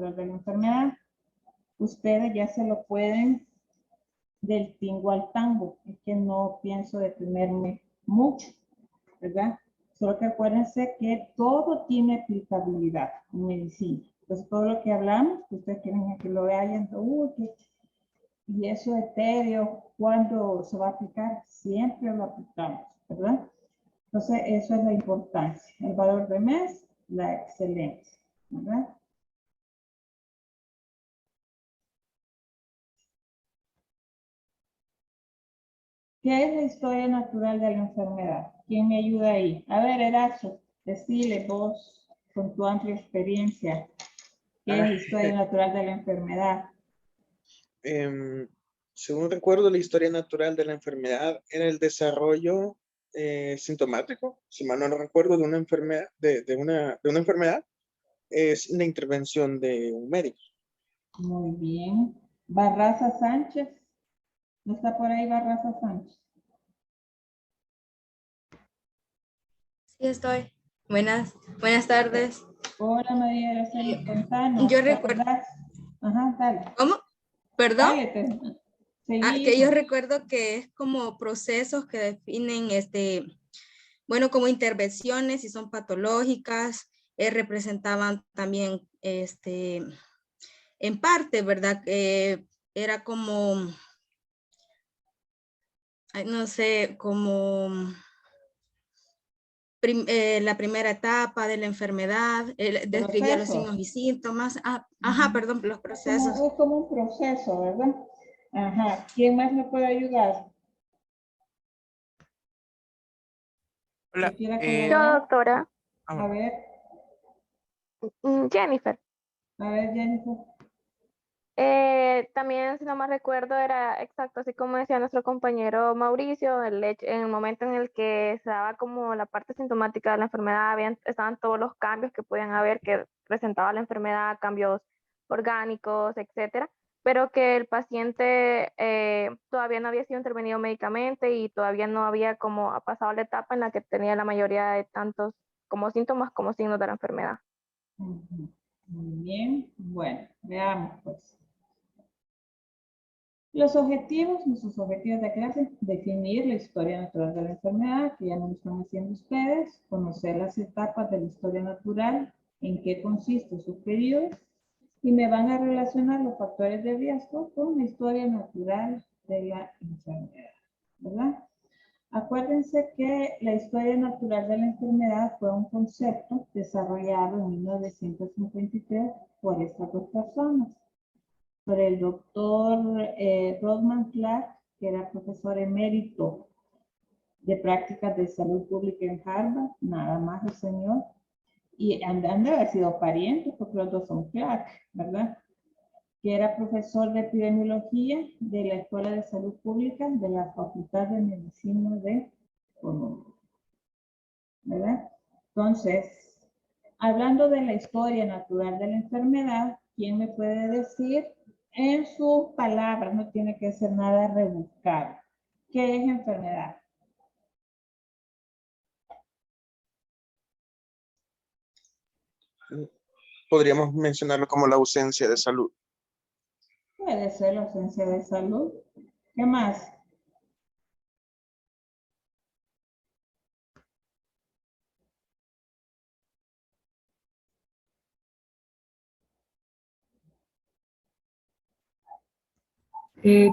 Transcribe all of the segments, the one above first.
natural de la enfermedad. Ustedes ya se lo pueden del tingo al tango. Es que no pienso detenerme mucho, ¿verdad? Solo que acuérdense que todo tiene aplicabilidad en medicina. Entonces, todo lo que hablamos, que ustedes quieren que lo vean, y eso etéreo, ¿cuándo se va a aplicar? Siempre lo aplicamos, ¿verdad? Entonces, eso es la importancia. El valor de mes, la excelencia, ¿verdad? ¿Qué es la historia natural de la enfermedad? ¿Quién me ayuda ahí? A ver, Erazo, decile vos, con tu amplia experiencia, ¿qué es la historia natural de la enfermedad? Según recuerdo, la historia natural de la enfermedad era el desarrollo sintomático, si mal no recuerdo, de una enfermedad, de una enfermedad, es la intervención de un médico. Muy bien. Barraza Sánchez. ¿No está por ahí Barraza Sánchez? Sí, estoy. Buenas tardes. Hola María Araceli, contanos. Yo ¿te recuerdo. acordás? Ajá, dale. ¿Cómo? ¿Perdón? Dale, seguí. Que yo recuerdo que es como procesos que definen, bueno, como intervenciones, si son patológicas, representaban también, en parte, ¿verdad? Era como, no sé, como la primera etapa de la enfermedad, describía los signos y síntomas. Ajá, perdón, los procesos. Es como un proceso, ¿verdad? Ajá. ¿Quién más me puede ayudar? Hola. Yo, doctora. A ver, Jennifer. Jennifer. También, si no me recuerdo, era exacto, así como decía nuestro compañero Mauricio, en el momento en el que se daba como la parte sintomática de la enfermedad, estaban todos los cambios que podían haber, que presentaba la enfermedad, cambios orgánicos, etcétera, pero que el paciente todavía no había sido intervenido médicamente y todavía no había como pasado la etapa en la que tenía la mayoría de tantos como síntomas como signos de la enfermedad. Muy bien, bueno, veamos pues. Nuestros objetivos de clase, definir la historia natural de la enfermedad, que ya nos están haciendo ustedes, conocer las etapas de la historia natural, en qué consiste su periodo, y me van a relacionar los factores de riesgo con la historia natural de la enfermedad, ¿verdad? Acuérdense que la historia natural de la enfermedad fue un concepto desarrollado en 1953 por estas dos personas. Por el doctor Rodman Clark, que era profesor emérito de prácticas de salud pública en Harvard, nada más el señor, y han de haber sido parientes porque los dos son Clark, ¿verdad? Que era profesor de epidemiología de la Escuela de Salud Pública de la Facultad de Medicina de Columbia, ¿verdad? Entonces, hablando de la historia natural de la enfermedad, ¿quién me puede decir en sus palabras? No tiene que ser nada rebuscado. ¿Qué es enfermedad? Podríamos mencionarlo como la ausencia de salud. Puede ser la ausencia de salud. ¿Qué más?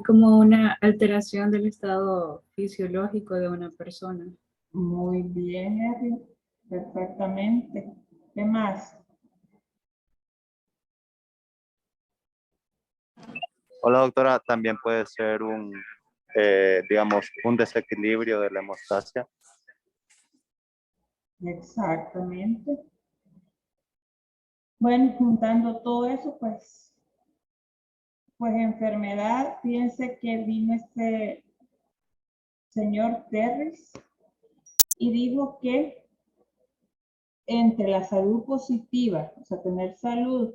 Como una alteración del estado fisiológico de una persona. Muy bien, Edwin. Perfectamente. ¿Qué más? Hola doctora, también puede ser digamos, un desequilibrio de la hemostasia. Exactamente. Bueno, juntando todo eso, pues enfermedad, fíjense que vino este señor Terris y dijo que entre la salud positiva, o sea, tener salud,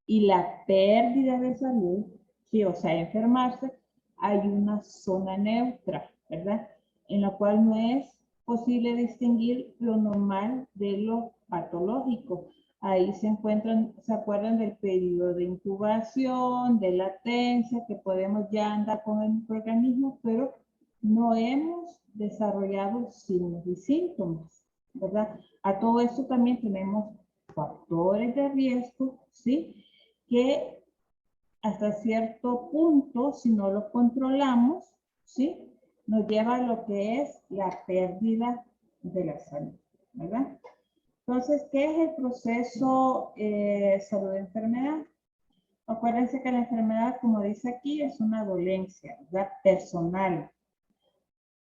y la pérdida de salud, sí, o sea, enfermarse, hay una zona neutra, ¿verdad? En la cual no es posible distinguir lo normal de lo patológico. Ahí se encuentran, se acuerdan del periodo de incubación, de latencia, que podemos ya andar con el microorganismo, pero no hemos desarrollado signos y síntomas, ¿verdad? A todo esto también tenemos factores de riesgo, ¿sí? Que hasta cierto punto, si no los controlamos, ¿sí? Nos lleva a lo que es la pérdida de la salud, ¿verdad? Entonces, ¿qué es el proceso salud-enfermedad? Acuérdense que la enfermedad, como dice aquí, es una dolencia, ¿verdad? Personal,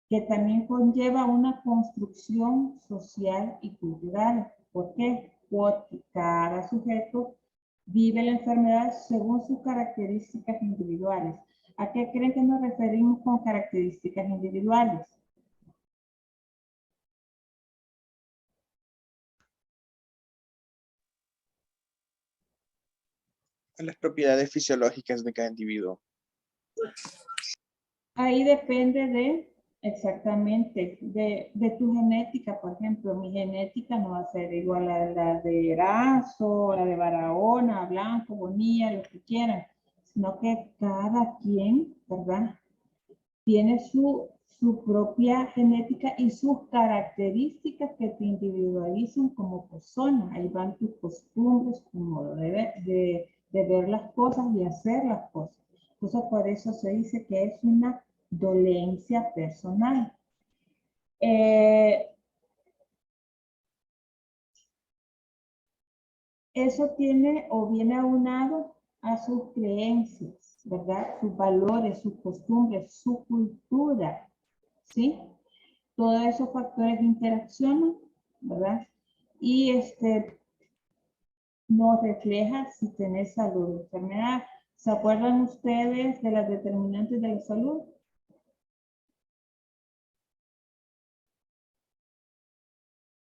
que también conlleva una construcción social y cultural. ¿Por qué? Porque cada sujeto vive la enfermedad según sus características individuales. ¿A qué creen que nos referimos con características individuales? Las propiedades fisiológicas de cada individuo. Ahí depende de, exactamente, de tu genética. Por ejemplo, mi genética no va a ser igual a la de Erazo, la de Barahona, Blanco, Bonilla, lo que quieran, sino que cada quien, ¿verdad? Tiene su propia genética y sus características que te individualizan como persona. Ahí van tus costumbres, tu modo de ver las cosas y hacer las cosas. Entonces, por eso se dice que es una dolencia personal. Eso tiene o viene aunado a sus creencias, ¿verdad? Sus valores, sus costumbres, su cultura, ¿sí? Todos esos factores interaccionan, ¿verdad? Y nos refleja si tenés salud o enfermedad. ¿Se acuerdan ustedes de las determinantes de la salud?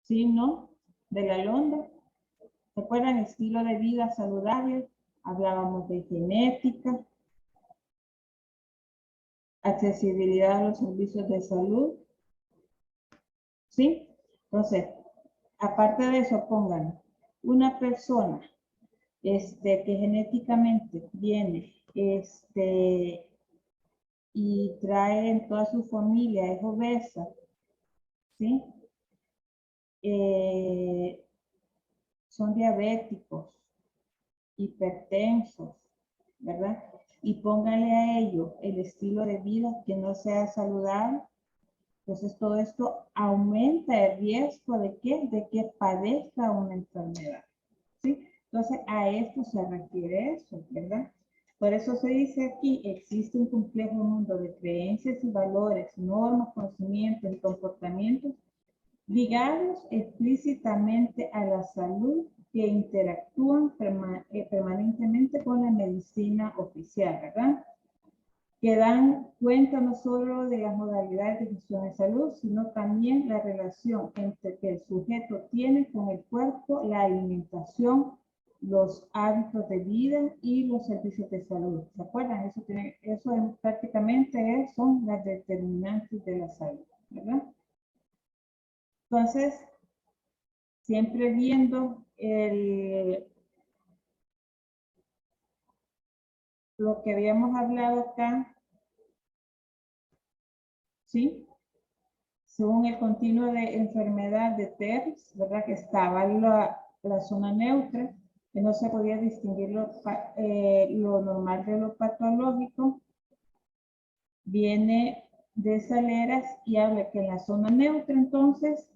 ¿Sí, no? De la Londa. ¿Se acuerdan? Estilo de vida saludable. Hablábamos de genética. Accesibilidad a los servicios de salud. ¿Sí? Entonces, aparte de eso, pongan una persona que genéticamente viene y trae en toda su familia, es obesa, ¿sí? Son diabéticos, hipertensos, ¿verdad? Y póngale a ello el estilo de vida que no sea saludable. Entonces todo esto aumenta el riesgo de que padezca una enfermedad, ¿sí? Entonces a esto se refiere eso, ¿verdad? Por eso se dice aquí, existe un complejo mundo de creencias y valores, normas, conocimientos y comportamientos ligados explícitamente a la salud que interactúan permanentemente con la medicina oficial, ¿verdad? Que dan cuenta no solo de las modalidades de gestión de salud, sino también la relación entre que el sujeto tiene con el cuerpo, la alimentación, los hábitos de vida y los servicios de salud. ¿Se acuerdan? Eso prácticamente son las determinantes de la salud, ¿verdad? Entonces, siempre viendo lo que habíamos hablado acá, ¿sí? Según el continuo de enfermedad de TERS, ¿verdad? Que estaba la zona neutra, que no se podía distinguir lo normal de lo patológico, viene de Saleras y habla que en la zona neutra entonces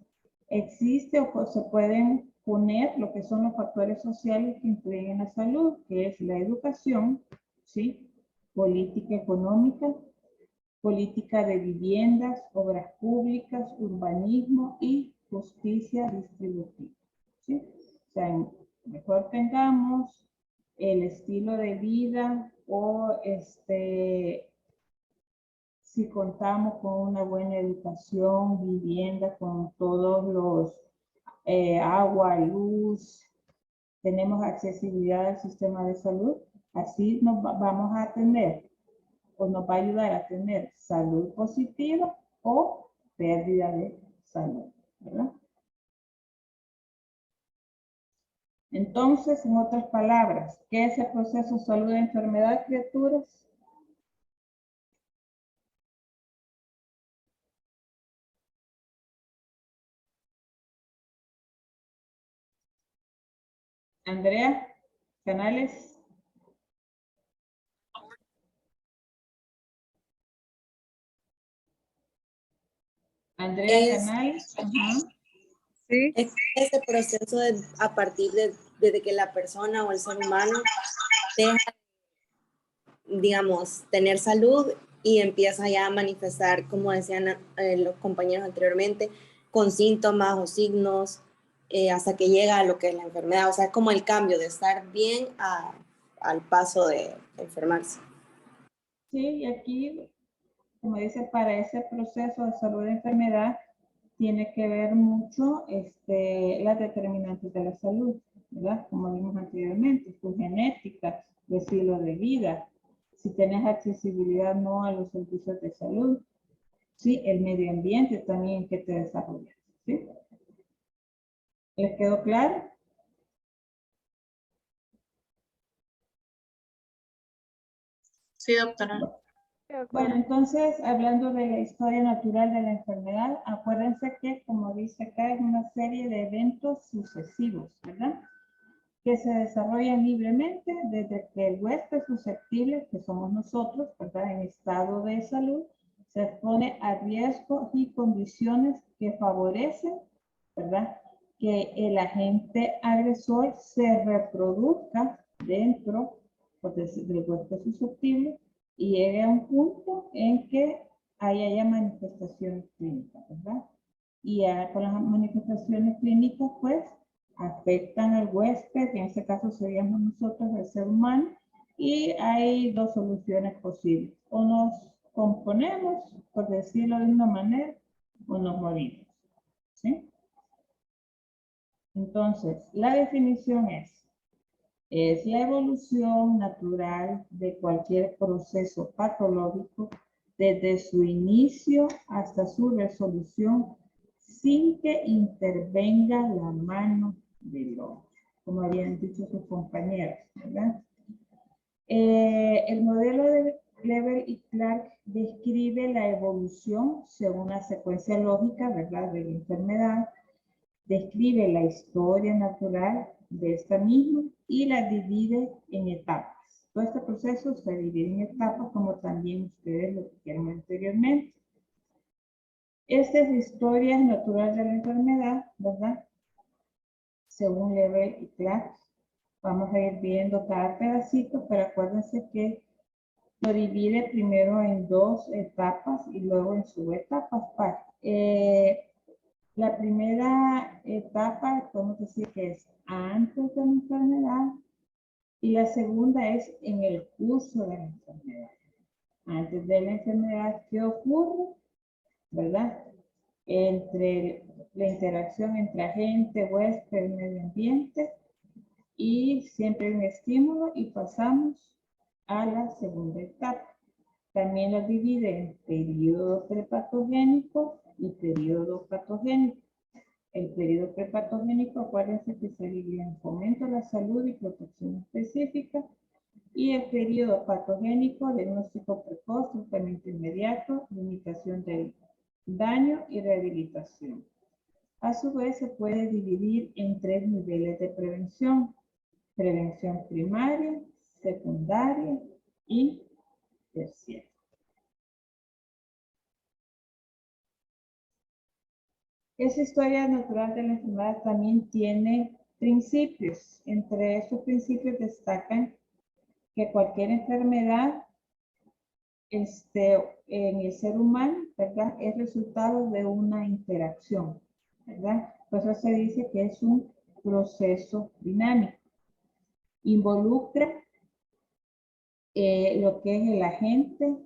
existe o se pueden poner lo que son los factores sociales que influyen en la salud, que es la educación, ¿sí? Política económica, política de viviendas, obras públicas, urbanismo y justicia distributiva, ¿sí? O sea, mejor tengamos el estilo de vida o si contamos con una buena educación, vivienda, con todos los agua, luz, tenemos accesibilidad al sistema de salud, así vamos a tener o nos va a ayudar a tener salud positiva o pérdida de salud, ¿verdad? Entonces, en otras palabras, ¿qué es el proceso salud y enfermedad, criaturas? Andrea, Canales. Andrea Canales. Ajá. Sí. Es ese proceso a partir desde que la persona o el ser humano deja, digamos, tener salud y empieza ya a manifestar, como decían los compañeros anteriormente, con síntomas o signos, hasta que llega a lo que es la enfermedad. O sea, es como el cambio de estar bien al paso de enfermarse. Sí, y aquí, como dice, para ese proceso de salud y enfermedad, tiene que ver mucho las determinantes de la salud, ¿verdad? Como vimos anteriormente, tu genética, tu estilo de vida, si tienes accesibilidad o no a los servicios de salud, sí, el medio ambiente también en que te desarrollas, ¿sí? ¿Les quedó claro? Sí, doctora. Bueno, entonces, hablando de la historia natural de la enfermedad, acuérdense que, como dice acá, es una serie de eventos sucesivos, ¿verdad? Que se desarrollan libremente desde que el huésped susceptible, que somos nosotros, ¿verdad? En estado de salud, se expone a riesgo y condiciones que favorecen, ¿verdad? Que el agente agresor se reproduzca dentro, pues, del huésped susceptible y llegue a un punto en que haya manifestaciones clínicas, ¿verdad? Y con las manifestaciones clínicas, pues, afectan al huésped, que en este caso seríamos nosotros, el ser humano, y hay dos soluciones posibles. O nos componemos, por decirlo de una manera, o nos morimos, ¿sí? Entonces, la definición es la evolución natural de cualquier proceso patológico desde su inicio hasta su resolución sin que intervenga la mano del hombre, como habían dicho sus compañeros, ¿verdad? El modelo de Leber y Clark describe la evolución según la secuencia lógica, ¿verdad?, de la enfermedad, describe la historia natural de esta misma y la divide en etapas. Todo este proceso se divide en etapas, como también ustedes lo dijeron anteriormente. Esta es la historia natural de la enfermedad, ¿verdad? Según Leber y Clark. Vamos a ir viendo cada pedacito, pero acuérdense que lo divide primero en dos etapas y luego en subetapas. La primera etapa, podemos decir que es antes de la enfermedad, y la segunda es en el curso de la enfermedad. Antes de la enfermedad, ¿qué ocurre? ¿Verdad? Entre la interacción entre agente, huésped, medio ambiente, y siempre un estímulo, y pasamos a la segunda etapa. También la divide en periodo prepatogénico y periodo patogénico. El periodo prepatogénico, acuérdense que se divide en fomento a la salud y protección específica, y el periodo patogénico, diagnóstico precoz, tratamiento inmediato, limitación del daño y rehabilitación. A su vez, se puede dividir en tres niveles de prevención: prevención primaria, secundaria y terciaria. Esa historia natural de la enfermedad también tiene principios. Entre esos principios destacan que cualquier enfermedad en el ser humano, ¿verdad?, es resultado de una interacción, ¿verdad? Por eso se dice que es un proceso dinámico. Involucra lo que es el agente,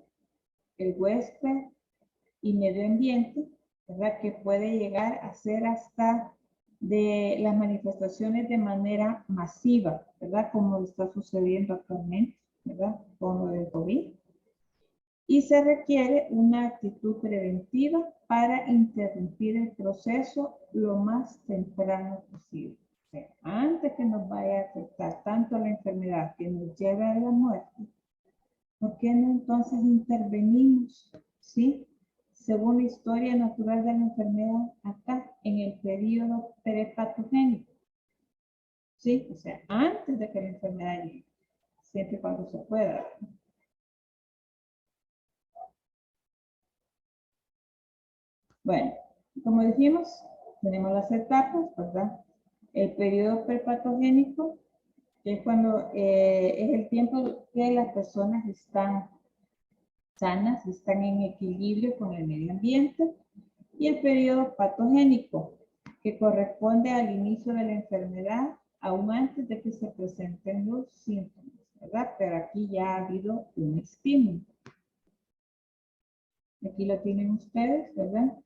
el huésped y medio ambiente, ¿verdad?, que puede llegar a ser hasta de las manifestaciones de manera masiva, ¿verdad?, como está sucediendo actualmente, ¿verdad?, con lo del COVID. Y se requiere una actitud preventiva para interrumpir el proceso lo más temprano posible. Antes que nos vaya a afectar tanto la enfermedad que nos lleve a la muerte, ¿por qué no entonces intervenimos, sí? Según la historia natural de la enfermedad, acá en el periodo prepatogénico, sí, o sea, antes de que la enfermedad llegue, siempre y cuando se pueda. Bueno, como dijimos, tenemos las etapas, ¿verdad? El periodo prepatogénico, que es cuando es el tiempo que las personas están sanas, están en equilibrio con el medio ambiente, y el periodo patogénico, que corresponde al inicio de la enfermedad, aún antes de que se presenten los síntomas, ¿verdad? Pero aquí ya ha habido un estímulo. Aquí lo tienen ustedes, ¿verdad?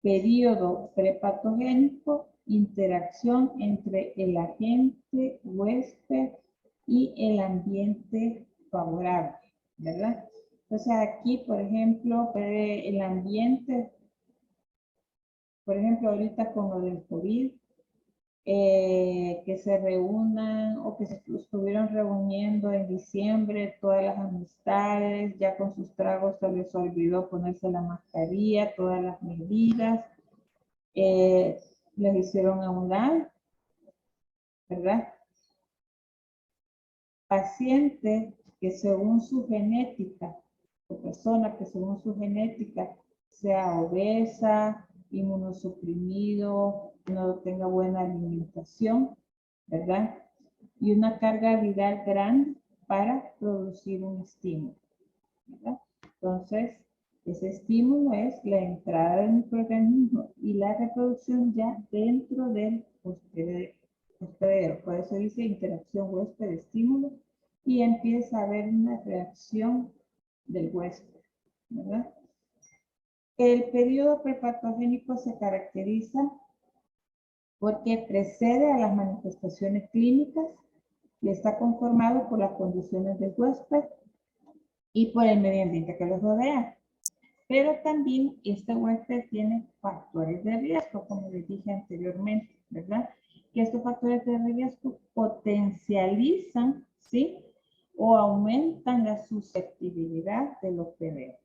Periodo prepatogénico, interacción entre el agente huésped y el ambiente favorable, ¿verdad? Entonces aquí, por ejemplo, el ambiente, por ejemplo, ahorita con lo del COVID, que se reúnan o que se estuvieron reuniendo en diciembre todas las amistades, ya con sus tragos se les olvidó ponerse la mascarilla, todas las medidas, les hicieron a un lado, ¿verdad? Paciente que según su genética, o persona que según su genética sea obesa, inmunosuprimido, no tenga buena alimentación, ¿verdad? Y una carga viral grande para producir un estímulo, ¿verdad? Entonces, ese estímulo es la entrada del microorganismo y la reproducción ya dentro del hospedero. Por eso dice interacción huésped-estímulo y empieza a haber una reacción del huésped, ¿verdad? El periodo prepatogénico se caracteriza porque precede a las manifestaciones clínicas y está conformado por las condiciones del huésped y por el medio ambiente que los rodea. Pero también este huésped tiene factores de riesgo, como les dije anteriormente, ¿verdad? Que estos factores de riesgo potencializan, ¿sí? O aumentan la susceptibilidad del hospedero,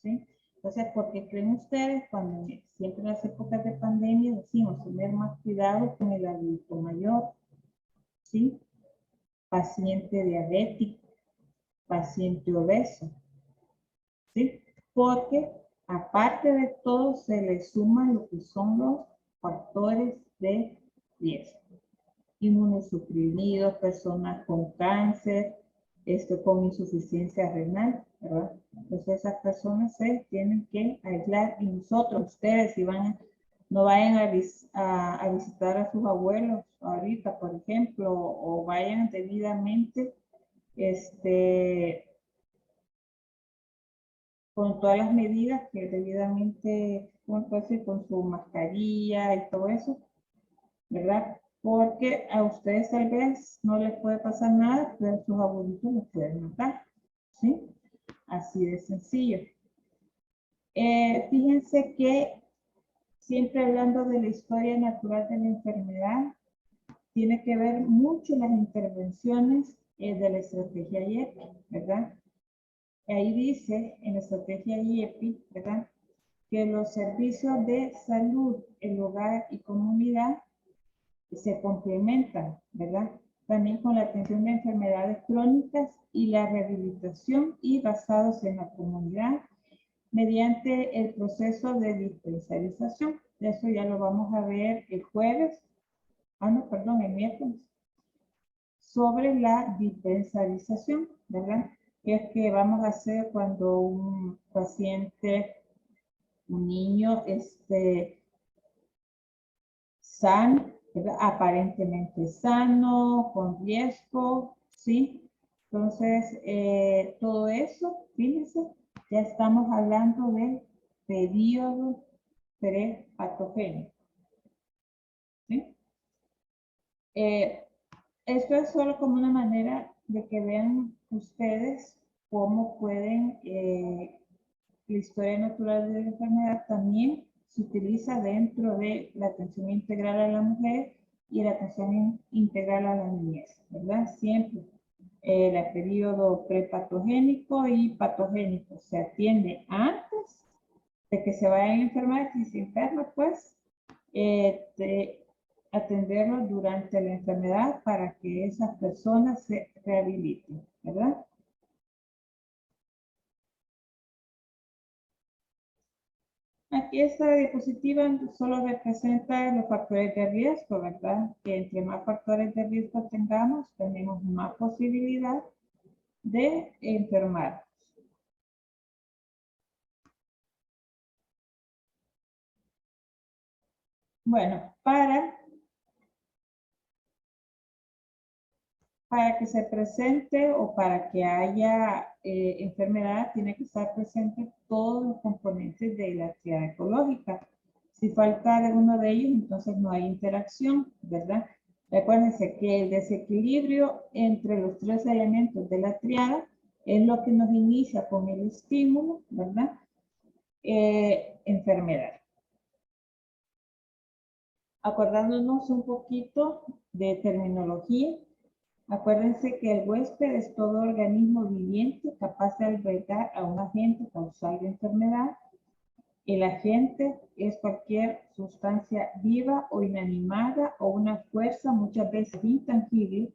¿sí? Entonces, ¿por qué creen ustedes cuando siempre en las épocas de pandemia decimos tener más cuidado con el adulto mayor, ¿sí? Paciente diabético, paciente obeso, ¿sí? Porque aparte de todo se le suman lo que son los factores de riesgo. Inmunosuprimidos, personas con cáncer, con insuficiencia renal, ¿verdad? Entonces esas personas se tienen que aislar y nosotros, ustedes, si no vayan a visitar a sus abuelos ahorita, por ejemplo, o vayan debidamente, con todas las medidas que debidamente, con su mascarilla y todo eso, ¿verdad? Porque a ustedes tal vez no les puede pasar nada, pero a sus abuelitos les pueden matar, ¿sí? Así de sencillo. Fíjense que siempre hablando de la historia natural de la enfermedad, tiene que ver mucho las intervenciones de la estrategia IEPI, ¿verdad? Ahí dice en la estrategia IEPI, ¿verdad? Que los servicios de salud, el hogar y comunidad se complementan, ¿verdad? También con la atención de enfermedades crónicas y la rehabilitación y basados en la comunidad mediante el proceso de dispensarización. Eso ya lo vamos a ver el jueves, el miércoles, sobre la dispensarización, ¿verdad? Que es que vamos a hacer cuando un paciente, un niño, sano, ¿verdad? Aparentemente sano, con riesgo, ¿sí? Entonces, todo eso, fíjense, ya estamos hablando del periodo prepatogénico, ¿sí? Esto es solo como una manera de que vean ustedes cómo pueden, la historia natural de la enfermedad también se utiliza dentro de la atención integral a la mujer y la atención integral a la niñez, ¿verdad? Siempre el periodo prepatogénico y patogénico se atiende antes de que se vayan a enfermar. Si se enferma, pues atenderlo durante la enfermedad para que esas personas se rehabiliten, ¿verdad? Aquí esta diapositiva solo representa los factores de riesgo, ¿verdad? Que entre más factores de riesgo tengamos, tenemos más posibilidad de enfermar. Bueno, para que se presente o para que haya enfermedad, tiene que estar presente todos los componentes de la tríada ecológica. Si falta de uno de ellos, entonces no hay interacción, ¿verdad? Recuérdense que el desequilibrio entre los tres elementos de la tríada es lo que nos inicia con el estímulo, ¿verdad? Enfermedad. Acordándonos un poquito de terminología, acuérdense que el huésped es todo organismo viviente capaz de albergar a un agente causal de enfermedad. El agente es cualquier sustancia viva o inanimada o una fuerza muchas veces intangible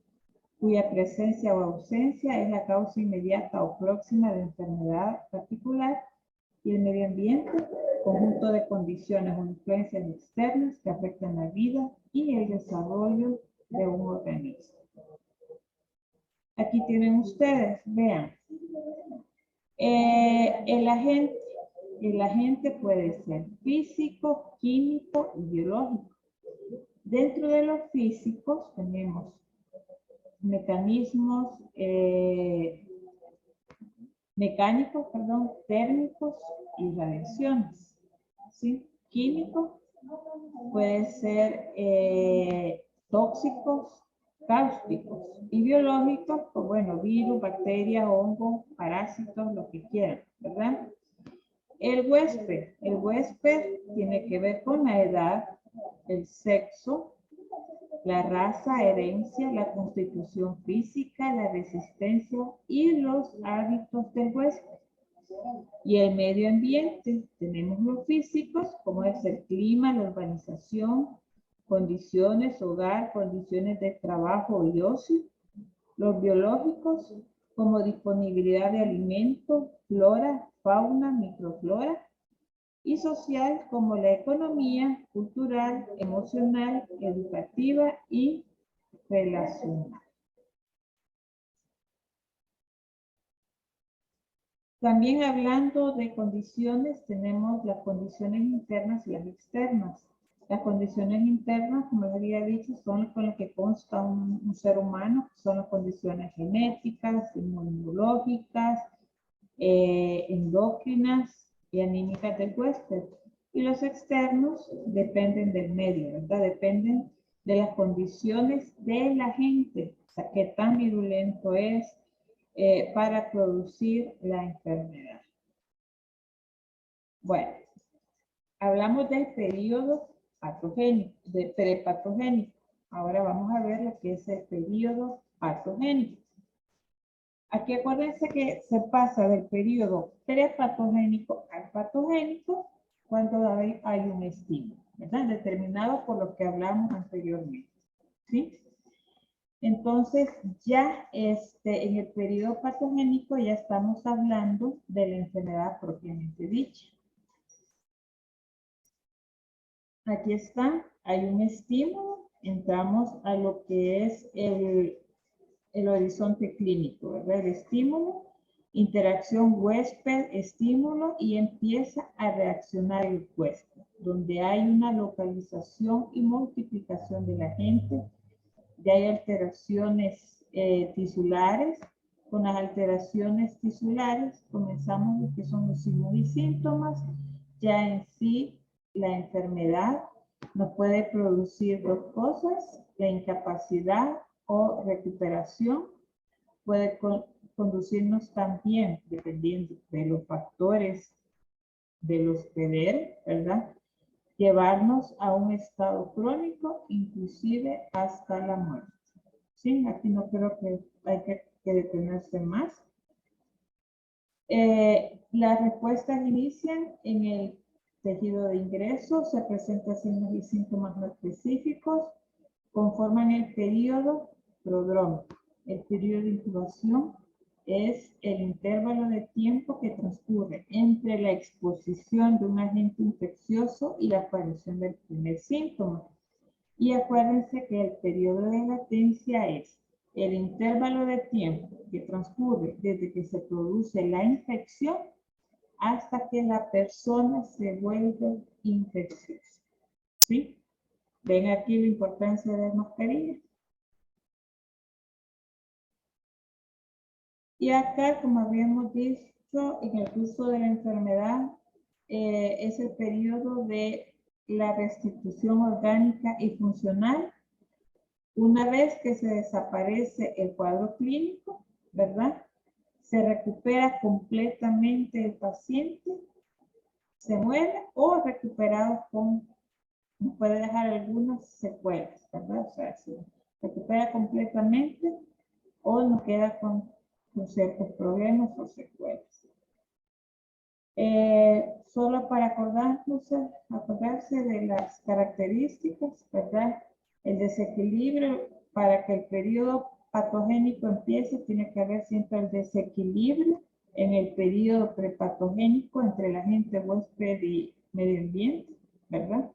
cuya presencia o ausencia es la causa inmediata o próxima de enfermedad particular. Y el medio ambiente, conjunto de condiciones o influencias externas que afectan la vida y el desarrollo de un organismo. Aquí tienen ustedes, vean. El agente puede ser físico, químico y biológico. Dentro de los físicos tenemos mecanismos mecánicos, térmicos y radiaciones. ¿Sí? Químico puede ser tóxicos, cáusticos, y biológicos, pues bueno, virus, bacterias, hongos, parásitos, lo que quieran, ¿verdad? El huésped tiene que ver con la edad, el sexo, la raza, herencia, la constitución física, la resistencia y los hábitos del huésped. Y el medio ambiente, tenemos los físicos, como es el clima, la urbanización, condiciones, hogar, condiciones de trabajo y ocio. Los biológicos, como disponibilidad de alimentos, flora, fauna, microflora. Y social, como la economía, cultural, emocional, educativa y relacional. También hablando de condiciones, tenemos las condiciones internas y las externas. Las condiciones internas, como les había dicho, son con las que consta un ser humano, son las condiciones genéticas, inmunológicas, endocrinas y anímicas del huésped. Y los externos dependen del medio, ¿verdad? Dependen de las condiciones de la gente, o sea, qué tan virulento es para producir la enfermedad. Bueno, hablamos del periodo patogénico, de prepatogénico. Ahora vamos a ver lo que es el periodo patogénico. Aquí acuérdense que se pasa del periodo prepatogénico al patogénico cuando hay un estímulo, ¿verdad? Determinado por lo que hablamos anteriormente, ¿sí? Entonces, ya en el periodo patogénico ya estamos hablando de la enfermedad propiamente dicha. Aquí está, hay un estímulo, entramos a lo que es el horizonte clínico, ¿verdad? El estímulo, interacción huésped-estímulo y empieza a reaccionar el huésped, donde hay una localización y multiplicación del agente, ya hay alteraciones tisulares. Con las alteraciones tisulares comenzamos lo que son los signos y síntomas. Ya en sí la enfermedad nos puede producir dos cosas, la incapacidad o recuperación. Puede conducirnos también, dependiendo de los factores del hospedero, ¿verdad? llevarnos a un estado crónico, inclusive hasta la muerte. ¿Sí? Aquí no creo que hay que detenerse más. Las respuestas inician en el tejido de ingreso, se presentan signos y síntomas no específicos, conforman el periodo prodrómico. El periodo de incubación es el intervalo de tiempo que transcurre entre la exposición de un agente infeccioso y la aparición del primer síntoma. Y acuérdense que el periodo de latencia es el intervalo de tiempo que transcurre desde que se produce la infección hasta que la persona se vuelve infecciosa. ¿Sí? ¿Ven aquí la importancia de las mascarillas? Y acá, como habíamos dicho, en el curso de la enfermedad, es el periodo de la restitución orgánica y funcional. Una vez que se desaparece el cuadro clínico, ¿verdad? Se recupera completamente el paciente, se muere o recuperado con, puede dejar algunas secuelas, ¿verdad? O sea, se recupera completamente o nos queda con ciertos problemas o secuelas. Solo para acordarse de las características, ¿verdad? El desequilibrio, para que el periodo patogénico empiece, tiene que haber siempre el desequilibrio en el periodo prepatogénico entre el agente huésped y medio ambiente, ¿verdad?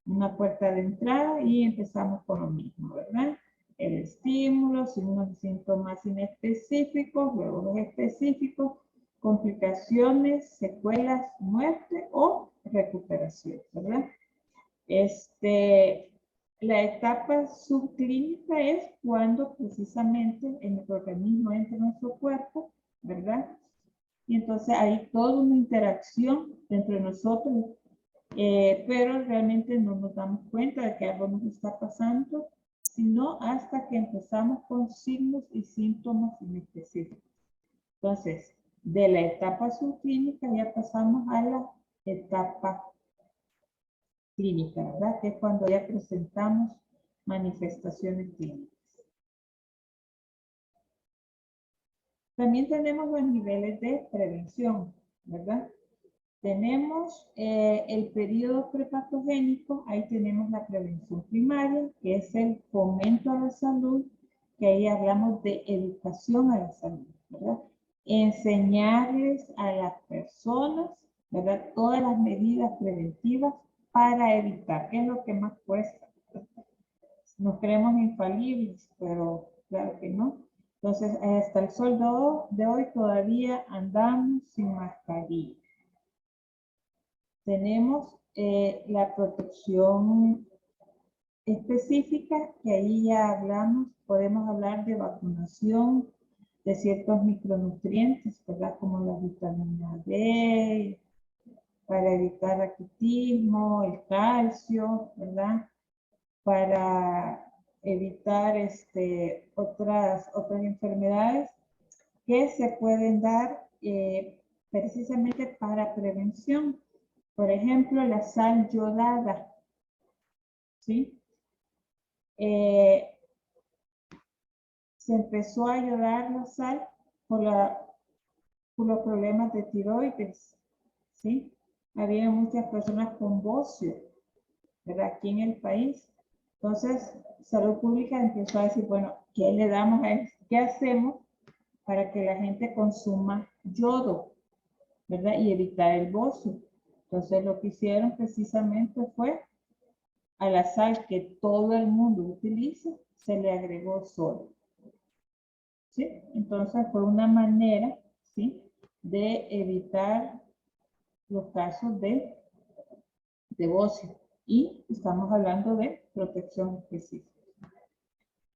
Una puerta de entrada y empezamos con lo mismo, ¿verdad? El estímulo, signos y síntomas inespecíficos, luego los específicos, complicaciones, secuelas, muerte o recuperación, ¿verdad? La etapa subclínica es cuando precisamente el microorganismo entra en nuestro cuerpo, ¿verdad? Y entonces hay toda una interacción entre nosotros, pero realmente no nos damos cuenta de que algo nos está pasando, sino hasta que empezamos con signos y síntomas inespecíficos. Entonces, de la etapa subclínica ya pasamos a la etapa clínica, ¿verdad? Que es cuando ya presentamos manifestaciones clínicas. También tenemos los niveles de prevención, ¿verdad? Tenemos el periodo prepatogénico, ahí tenemos la prevención primaria, que es el fomento a la salud, que ahí hablamos de educación a la salud, ¿verdad? Enseñarles a las personas, ¿verdad? Todas las medidas preventivas para evitar, que es lo que más cuesta. Nos creemos infalibles, pero claro que no. Entonces, hasta el sol de hoy todavía andamos sin mascarilla. Tenemos la protección específica, que ahí ya hablamos, podemos hablar de vacunación de ciertos micronutrientes, ¿verdad? Como la vitamina D, para evitar raquitismo, el calcio, ¿verdad? Para evitar otras enfermedades que se pueden dar precisamente para prevención. Por ejemplo, la sal yodada, ¿sí? Se empezó a yodar la sal por los problemas de tiroides, ¿sí? Había muchas personas con bocio, ¿verdad? Aquí en el país. Entonces, Salud Pública empezó a decir, bueno, ¿qué le damos a esto? ¿Qué hacemos para que la gente consuma yodo, ¿verdad? Y evitar el bocio. Entonces, lo que hicieron precisamente fue a la sal que todo el mundo utiliza, se le agregó sodio. ¿Sí? Entonces, fue una manera, ¿sí?, de evitar los casos de bocio. Y estamos hablando de protección específica.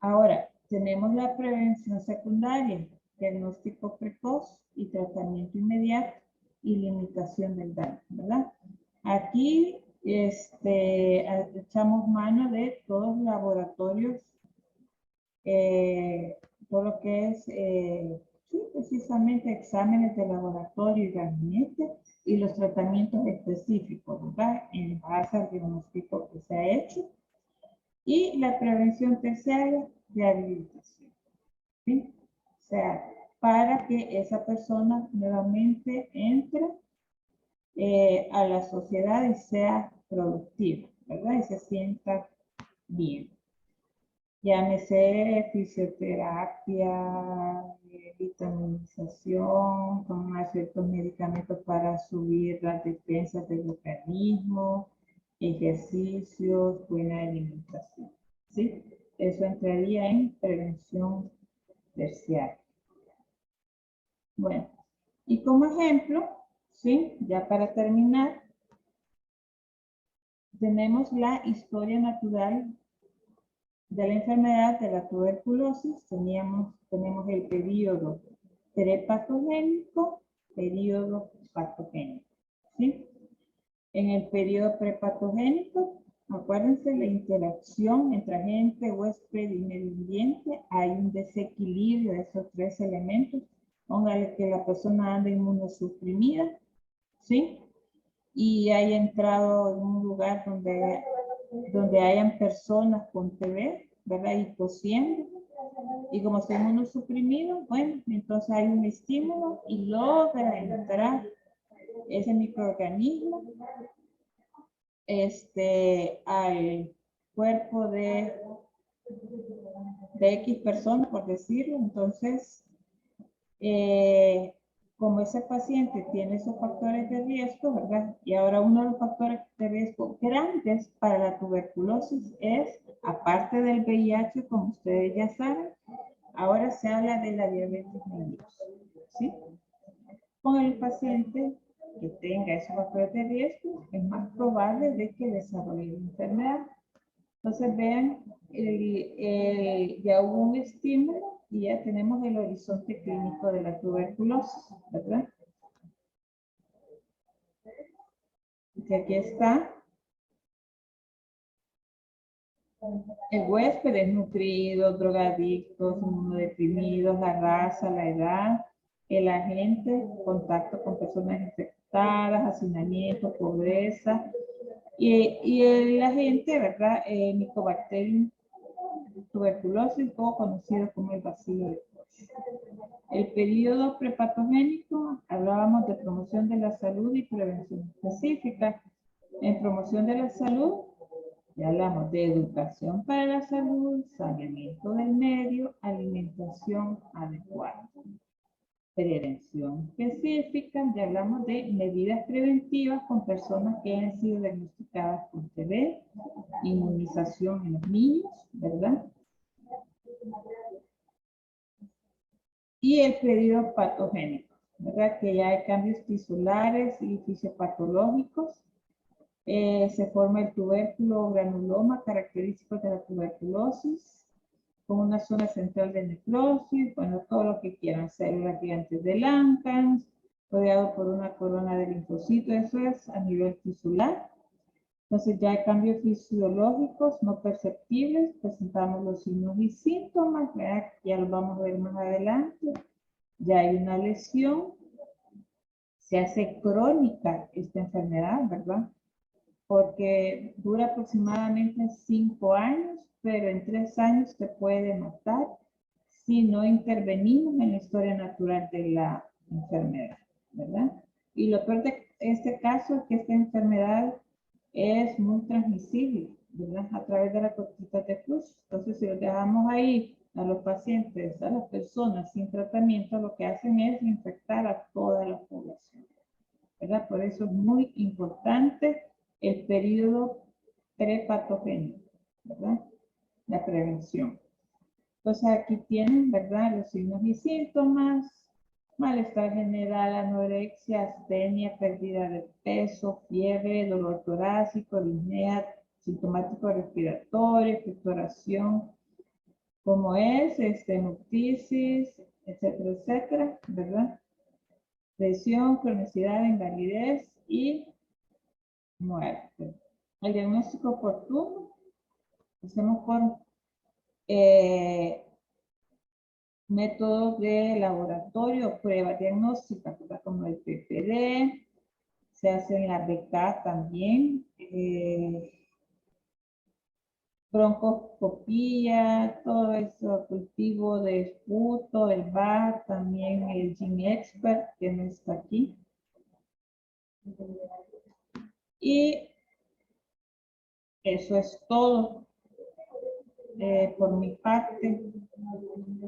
Ahora, tenemos la prevención secundaria, diagnóstico precoz y tratamiento inmediato y limitación del daño, ¿verdad? Aquí echamos mano de todos los laboratorios, todo lo que es, sí, precisamente exámenes de laboratorio y gabinete y los tratamientos específicos, ¿verdad? En base al diagnóstico que se ha hecho. Y la prevención terciaria, rehabilitación. ¿Sí? O sea, para que esa persona nuevamente entre a la sociedad y sea productiva, ¿verdad? Y se sienta bien. Llámese fisioterapia, vitaminización, tomar ciertos medicamentos para subir las defensas del organismo, ejercicios, buena alimentación. ¿Sí? Eso entraría en prevención terciaria. Bueno, y como ejemplo, ¿sí? Ya para terminar, tenemos la historia natural de la enfermedad de la tuberculosis. Tenemos el periodo prepatogénico, periodo patogénico. ¿Sí? En el periodo prepatogénico, acuérdense la interacción entre agente, huésped y medio ambiente. Hay un desequilibrio de esos tres elementos. Póngale que la persona anda inmunosuprimida, ¿sí? Y haya entrado en un lugar donde hayan personas con TB, ¿verdad? Y tosiendo. Y como está inmunosuprimido, bueno, entonces hay un estímulo y logra entrar ese microorganismo al cuerpo de X personas, por decirlo. Entonces, como ese paciente tiene esos factores de riesgo, ¿verdad? Y ahora uno de los factores de riesgo grandes para la tuberculosis es, aparte del VIH, como ustedes ya saben, ahora se habla de la diabetes mellitus, ¿sí? Con el paciente que tenga esos factores de riesgo, es más probable de que desarrolle la enfermedad. Entonces vean, ya hubo un estímulo y ya tenemos el horizonte clínico de la tuberculosis, ¿verdad? Y aquí está. El huésped es nutrido, drogadictos, inmunodeprimidos, la raza, la edad, el agente, contacto con personas infectadas, hacinamiento, pobreza, y el agente, ¿verdad? Mycobacterium tuberculosis, o conocido como el bacilo de Koch. El periodo prepatogénico, hablábamos de promoción de la salud y prevención específica. En promoción de la salud, ya hablamos de educación para la salud, saneamiento del medio, alimentación adecuada. Prevención específica, ya hablamos de medidas preventivas con personas que han sido diagnosticadas con TB, inmunización en los niños, ¿verdad? Y el periodo patogénico, ¿verdad? Que ya hay cambios tisulares y fisiopatológicos. Se forma el tubérculo o granuloma, característico de la tuberculosis, con una zona central de necrosis, bueno, todo lo que quieran, células gigantes de Langhans, rodeado por una corona de linfocitos, eso es a nivel tisular. Entonces ya hay cambios fisiológicos no perceptibles, presentamos los signos y síntomas, ¿verdad? Ya lo vamos a ver más adelante. Ya hay una lesión, se hace crónica esta enfermedad, ¿verdad? Porque dura aproximadamente 5 años, pero en 3 años te puede matar si no intervenimos en la historia natural de la enfermedad, ¿verdad? Y lo peor de este caso es que esta enfermedad es muy transmisible, ¿verdad? A través de la gotita de flujo. Entonces, si lo dejamos ahí a los pacientes, a las personas sin tratamiento, lo que hacen es infectar a toda la población, ¿verdad? Por eso es muy importante el periodo prepatogénico, ¿verdad? La prevención. Entonces aquí tienen, ¿verdad? Los signos y síntomas: malestar general, anorexia, astenia, pérdida de peso, fiebre, dolor torácico, disnea, sintomático respiratorio, expectoración, como es, hemoptisis, etcétera, etcétera, ¿verdad? Presión, cronicidad, invalidez y muerte. El diagnóstico oportuno hacemos por métodos de laboratorio, pruebas diagnósticas, como el PPD, se hace en la beca también. Broncoscopía, todo eso, cultivo de esputo, el bar, también el Gene Expert, que no está aquí. Y eso es todo por mi parte.